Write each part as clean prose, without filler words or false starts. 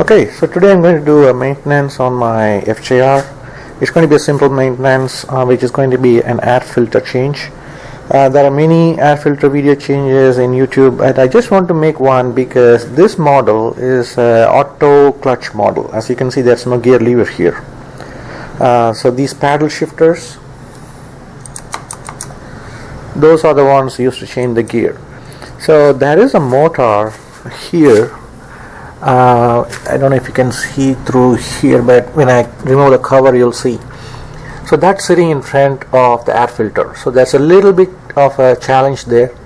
Okay, so today I'm going to do a maintenance on my FJR. It's going to be a simple maintenance which is going to be an air filter change. There are many air filter video changes in YouTube, and I just want to make one because this model is auto clutch model. As you can see, there's no gear lever here. So these paddle shifters, those are the ones used to change the gear. So there is a motor here. I don't know if you can see through here, but when I remove the cover you'll see. So that's sitting in front of the air filter. So there's a little bit of a challenge there.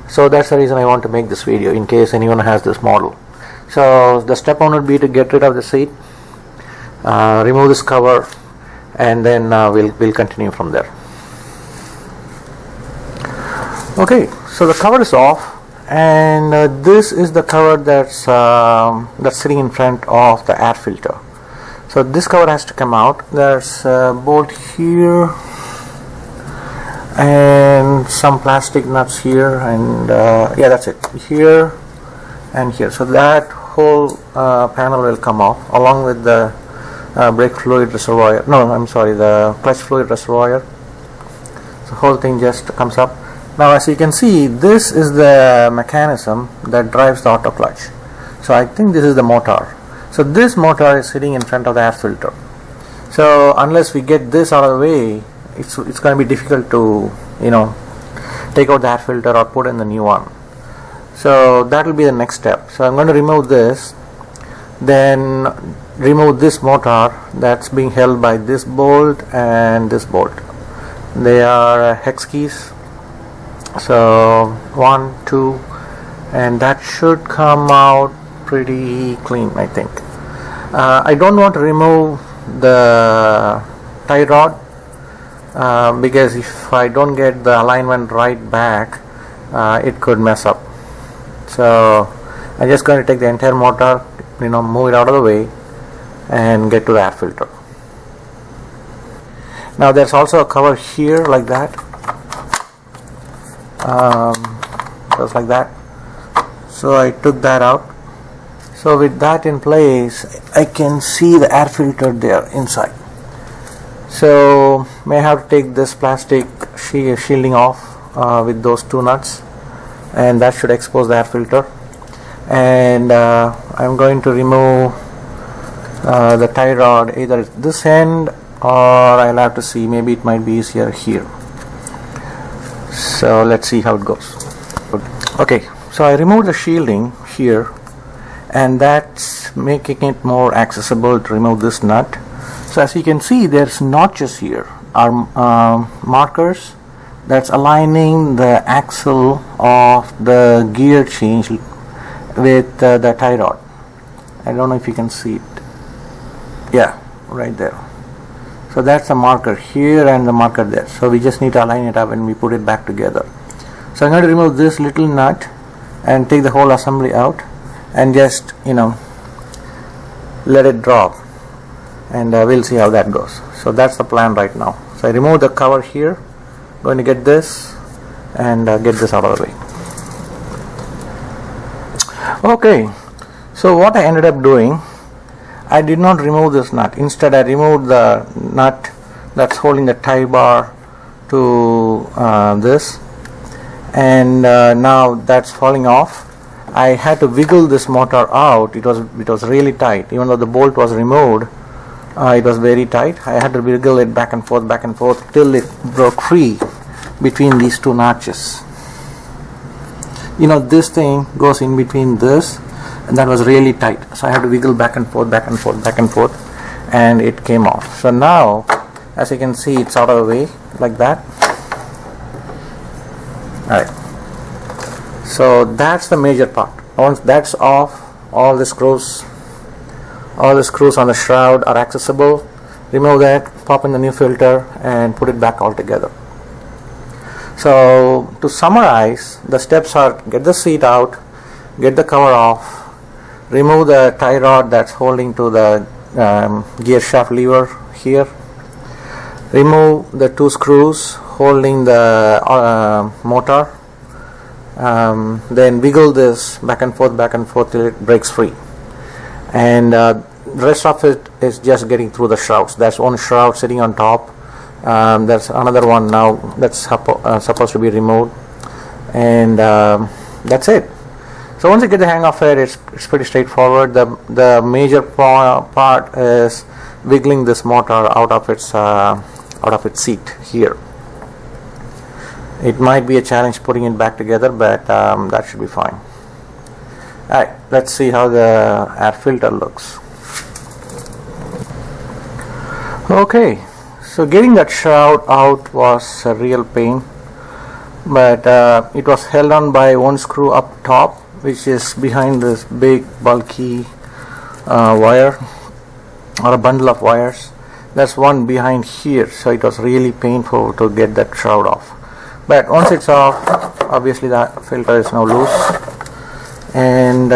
So that's the reason I want to make this video, in case anyone has this model. So the step one would be to get rid of the seat, remove this cover, and then we'll continue from there. Okay, so the cover is off. And this is the cover that's sitting in front of the air filter. So this cover has to come out. There's a bolt here and some plastic nuts here, and yeah, that's it, here and here. So that whole panel will come off along with the brake fluid reservoir. No, I'm sorry, the clutch fluid reservoir. So the whole thing just comes up. Now, as you can see, this is the mechanism that drives the auto clutch. So I think this is the motor. So this motor is sitting in front of the air filter. So unless we get this out of the way, it's going to be difficult to take out the air filter or put in the new one. So that will be the next step. So I'm going to remove this, then remove this motor that's being held by this bolt and this bolt. They are hex keys. So 1, 2, and that should come out pretty clean, I think. I don't want to remove the tie rod because if I don't get the alignment right back, it could mess up. So I'm just going to take the entire motor, move it out of the way and get to the air filter. Now there's also a cover here like that. Just like that. So I took that out. So with that in place, I can see the air filter there inside. So may have to take this plastic shielding off with those two nuts, and that should expose the air filter. And I'm going to remove the tie rod either at this end, or I'll have to see, maybe it might be easier here. So let's see how it goes. Okay, so I removed the shielding here, and that's making it more accessible to remove this nut. So as you can see, there's notches here are markers that's aligning the axle of the gear change with the tie rod. I don't know if you can see it. Yeah, right there. So that's the marker here and the marker there. So we just need to align it up and we put it back together. So I'm going to remove this little nut and take the whole assembly out and just let it drop, and we'll see how that goes. So that's the plan right now. So I remove the cover here, going to get this and get this out of the way. Okay, so what I ended up doing, I did not remove this nut. Instead, I removed the nut that's holding the tie bar to this, and now that's falling off. I had to wiggle this motor out. It was really tight. Even though the bolt was removed, it was very tight. I had to wiggle it back and forth till it broke free between these two notches. This thing goes in between this, and that was really tight, so I had to wiggle back and forth, and it came off. So now, as you can see, it's out of the way like that. Alright, so that's the major part. Once that's off, all the screws on the shroud are accessible. Remove that, pop in the new filter, and put it back all together. So to summarize, the steps are: get the seat out, get the cover off, remove the tie rod that's holding to the gear shaft lever here, remove the two screws holding the motor, then wiggle this back and forth till it breaks free, and the rest of it is just getting through the shrouds. There's one shroud sitting on top. There's another one now that's supposed to be removed, and that's it. So once you get the hang of it, it's pretty straightforward. The major part is wiggling this motor out of its seat here. It might be a challenge putting it back together, but that should be fine. Alright, let's see how the air filter looks. Okay, so getting that shroud out was a real pain, but it was held on by one screw up top, which is behind this big bulky wire, or a bundle of wires. There's one behind here, so it was really painful to get that shroud off. But once it's off, obviously the filter is now loose. And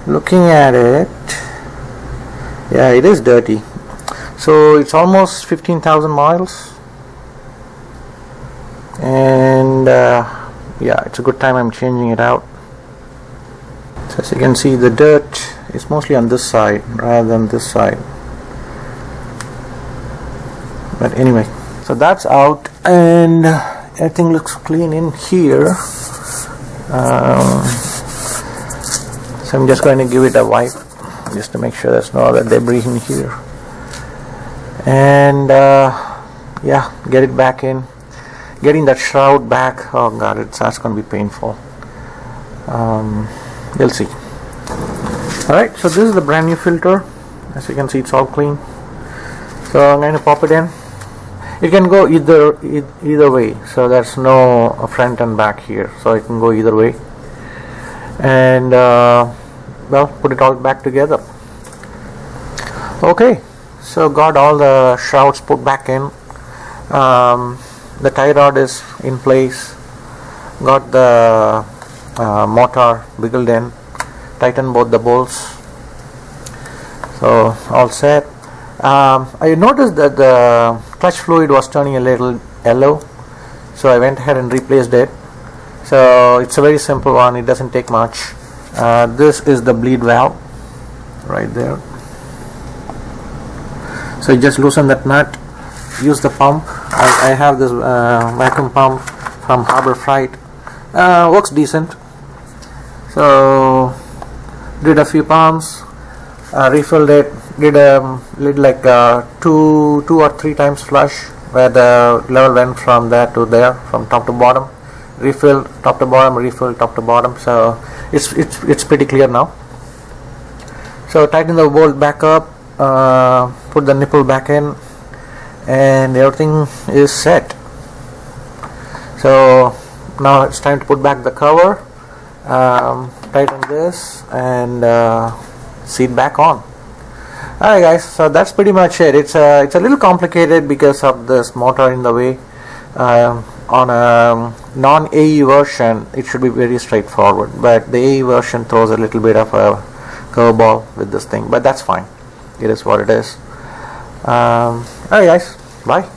looking at it, yeah, it is dirty. So it's almost 15,000 miles. And yeah, it's a good time I'm changing it out. So as you can see, the dirt is mostly on this side rather than this side. But anyway, so that's out, and everything looks clean in here. So I'm just going to give it a wipe just to make sure there's no other debris in here, and yeah, get it back in. Getting that shroud back, oh god, that's going to be painful. You'll see. Alright, so this is the brand new filter. As you can see, it's all clean. So I'm going to pop it in. It can go either way, so there's no front and back here, so it can go either way. And well, put it all back together. Okay, so got all the shrouds put back in. The tie rod is in place. Got the motor wiggled in. Tighten both the bolts. So all set. I noticed that the clutch fluid was turning a little yellow, so I went ahead and replaced it. So it's a very simple one, it doesn't take much. This is the bleed valve right there. So you just loosen that nut, use the pump. I have this vacuum pump from Harbor Freight. Works decent. So did a few pumps, refilled it, did like 2 or 3 times flush, where the level went from there to there, from top to bottom. Refill top to bottom, refill top to bottom. So it's pretty clear now. So tighten the bolt back up, put the nipple back in, and everything is set. So now it's time to put back the cover, tighten this, and seat back on. Alright guys, so that's pretty much it. It's a little complicated because of this motor in the way. On a non-AE version, it should be very straightforward, but the AE version throws a little bit of a curveball with this thing, but that's fine. It is what it is. Alright guys, bye.